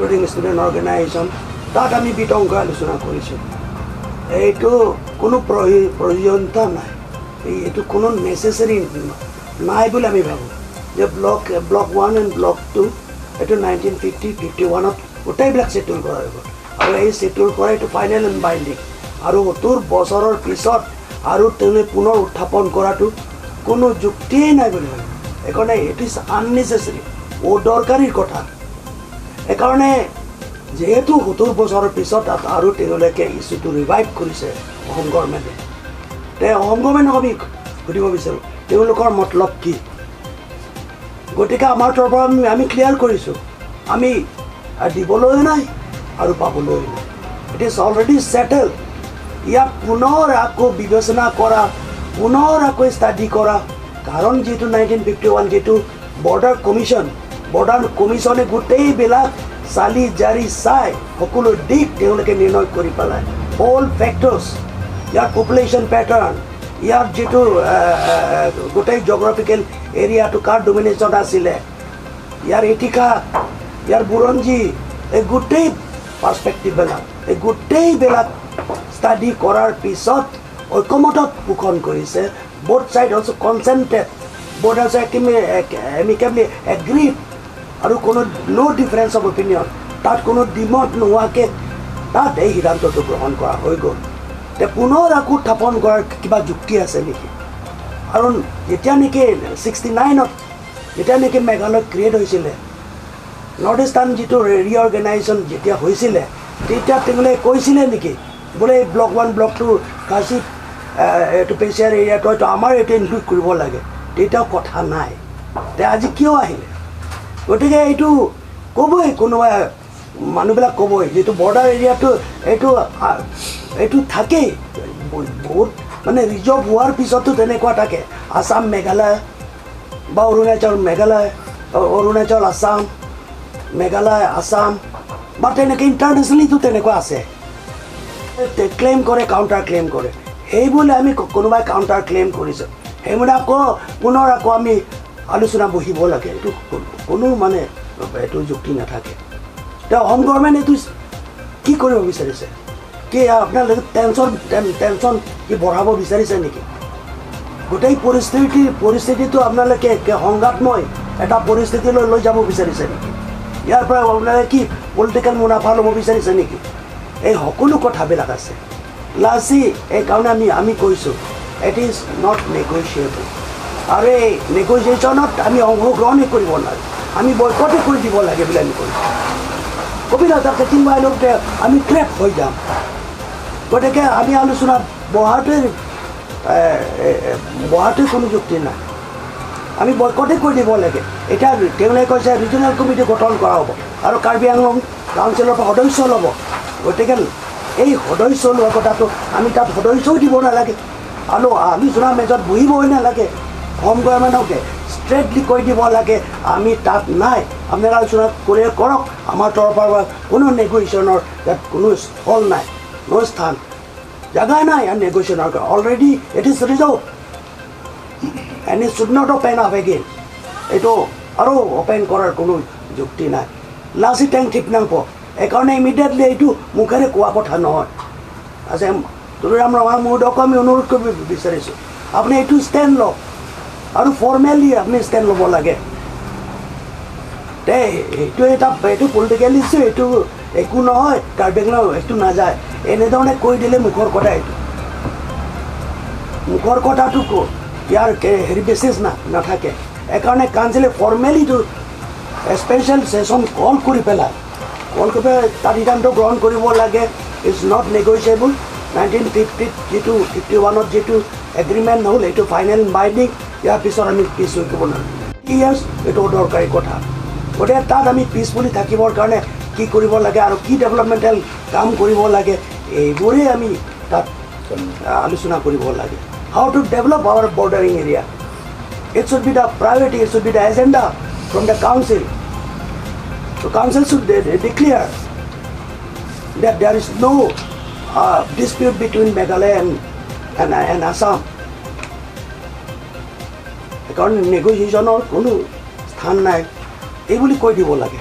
Including student organisation তাত আমি বিতংকৈ আলোচনা কৰিছোঁ এইটো কোনো প্ৰয়োজনীয়তা নাই এইটো কোনো নেচেচাৰী নাই বুলি আমি ভাবোঁ যে ব্লক 1 এণ্ড ব্লক 2 এইটো 1950-51ত গোটেইবিলাক ছেটল কৰা হৈ গ'ল আৰু এই ছেটল কৰা এইটো ফাইনেল এণ্ড বাইণ্ডিং আৰু 70 বছৰৰ পিছত আৰু তেনে পুনৰ উত্থাপন কৰাটো কোনো যুক্তিয়ে নাই বুলি ভাবোঁ সেইকাৰণে ইট ইজ আননেচেচাৰী অদৰকাৰীৰ কথা সেইকাৰণে যেহেতু 70 বছৰৰ পিছত আৰু তেওঁলোকে ইছ্যুটো ৰিভাইভ কৰিছে অসম গভৰ্ণমেণ্টে অসম গভৰ্ণমেণ্টক আমি সুধিব বিচাৰোঁ তেওঁলোকৰ মতলব কি গতিকে আমাৰ তৰফৰ আমি ক্লিয়াৰ কৰিছোঁ আমি দিবলৈ নাই আৰু পাবলৈ নাই ইট ইজ অলৰেডি ছেটেল ইয়াক পুনৰ আকৌ বিবেচনা কৰা পুনৰ আকৌ ষ্টাডি কৰা কাৰণ যিটো 1951 যিটো বৰ্ডাৰ কমিশ্যনে গোটেইবিলাক চালি জাৰি চাই সকলো দিশ তেওঁলোকে নিৰ্ণয় কৰি পেলায় অল ফেক্টৰ্ছ ইয়াৰ পপুলেশ্যন পেটাৰ্ণ ইয়াৰ যিটো গোটেই জিঅ'গ্ৰাফিকেল এৰিয়াটো কাৰ ডমিনেশ্যন আছিলে ইয়াৰ ইতিহাস ইয়াৰ বুৰঞ্জী এই গোটেই পাৰ্চপেক্টিভবিলাক এই গোটেইবিলাক ষ্টাডি কৰাৰ পিছত ঐকমতত পোষণ কৰিছে both side also consented both also amicably agreed আৰু কোনো no difference of opinion তাত কোনো দ্বিমত নোহোৱাকৈ তাত এই সিদ্ধান্তটো গ্ৰহণ কৰা হৈ গ'ল পুনৰ আকৌ উত্থাপন কৰাৰ কিবা যুক্তি আছে নেকি আৰু যেতিয়া নেকি 69ত যেতিয়া নেকি মেঘালয় ক্ৰিয়েট হৈছিলে নৰ্থ ইষ্টাৰ্ণ যিটো ৰিঅৰ্গেনাইজেশ্যন যেতিয়া হৈছিলে তেতিয়া তেওঁলোকে কৈছিলে নেকি বোলে ব্লক 1 ব্লক 2 কাশীত এইটো পেচিয়াৰ এৰিয়াটো হয়তো আমাৰ এইটো ইনক্লুড কৰিব লাগে তেতিয়াও কথা নাই তে আজি কিয় আহিলে গতিকে এইটো ক'বই কোনোবাই মানুহবিলাক ক'বই যিটো বৰ্ডাৰ এৰিয়াটো এইটো থাকেই বহুত মানে ৰিজাৰ্ভ হোৱাৰ পিছতো তেনেকুৱা থাকে আসাম মেঘালয় বা অৰুণাচল আসাম মেঘালয় আসাম বা তেনেকৈ ইণ্টাৰনেশ্যনেলিতো তেনেকুৱা আছে ক্লেইম কৰে কাউণ্টাৰ ক্লেইম কৰে সেইবোলে আমি কোনোবাই কাউণ্টাৰ ক্লেইম কৰিছোঁ সেইবোলে আকৌ পুনৰ আকৌ আমি আলোচনা বহিব লাগে এইটো কোনো মানে এইটো যুক্তি নাথাকে তেওঁ অসম গভৰ্ণমেণ্ট এইটো কি কৰিব বিচাৰিছে কি আপোনালোকে টেনশ্যন কি বঢ়াব বিচাৰিছে নেকি গোটেই পৰিস্থিতিটো আপোনালোকে সংঘাতময় এটা পৰিস্থিতিলৈ লৈ যাব বিচাৰিছে নেকি ইয়াৰ পৰা আপোনালোকে কি পলিটিকেল মুনাফা ল'ব বিচাৰিছে নেকি এই সকলো কথাবিলাক আছে লাজি এইকাৰণে আমি কৈছোঁ ইট ইজ নট নেগ'চিয়েবল আৰু এই নেগ'চিয়েশ্যনত আমি অংশগ্ৰহণেই কৰিব নোৱাৰোঁ আমি বয়কটে কৰি দিব লাগে বুলি আমি কৈছোঁ কবিতা তাতে কোনোবাই লগতে আমি ট্ৰেপ হৈ যাম গতিকে আমি আলোচনাত বহাটোৱে কোনো যুক্তি নাই আমি বয়কটে কৰি দিব লাগে এতিয়া তেওঁলোকে কৈছে ৰিজনেল কমিটি গঠন কৰা হ'ব আৰু কাৰ্বি আংলং কাউন্সিলৰ পৰা সদস্য ল'ব গতিকে এই সদস্য লোৱা কথাটো আমি তাত সদস্যও দিব নালাগে আৰু আলোচনা মেজত বহিবই নালাগে হোম গভৰ্ণমেণ্টকে ষ্ট্ৰেইটলি কৈ দিব লাগে আমি তাত নাই আপোনালোকে আলোচনা কৰি কৰক আমাৰ তৰফৰ পৰা কোনো নেগ'চিয়েশ্যনৰ ইয়াত কোনো স্থল নাই no স্থান জাগা নাই আৰু নেগ'চিয়েশ্যনৰ already it is reserve and it should not open up again এইটো আৰু অপেন কৰাৰ কোনো যুক্তি নাই লাচি টেং ঠিক নাপ এইকাৰণে ইমিডিয়েটলি এইটো মুখেৰে কোৱা কথা নহয় আছে তুলৰাম ৰঙা মুহূৰ্তক আমি অনুৰোধ কৰিব বিচাৰিছোঁ আপুনি এইটো ষ্টেণ্ড লওক আৰু ফৰ্মেলি আপুনি ষ্টেণ্ড ল'ব লাগে এইটো পলিটিকেল ইছ্যু এইটো একো নহয় কাৰ্বি আংলং এইটো নাযায় এনেধৰণে কৈ দিলে মুখৰ কথাটো ইয়াৰ হেৰি বেচিছ নাথাকে এইকাৰণে কাউন্সিলে ফৰ্মেলিটো স্পেচিয়েল ছেশ্যন কল কৰি পেলাই তাত সিদ্ধান্ত গ্ৰহণ কৰিব লাগে ইজ নট নেগ'চিয়েবল 1950 যিটো 51ত যিটো এগ্ৰিমেণ্ট হ'ল এইটো ফাইনেল বাইণ্ডিং ইয়াৰ পিছত আমি পিছ হৈ ক'ব নোৱাৰোঁ ইয়াৰ্ছ এইটো দৰকাৰী কথা গতিকে তাত আমি পিছ বুলি থাকিবৰ কাৰণে কি কৰিব লাগে আৰু কি ডেভেলপমেণ্টেল কাম কৰিব লাগে এইবোৰেই আমি তাত আলোচনা কৰিব লাগে how to develop our bordering area it should be the priority it should be the agenda from the council The council should declare that there is no dispute between Meghalaya and Assam. Because negotiation or কোনো স্থান নাই এই বুলি কৈ দিব লাগে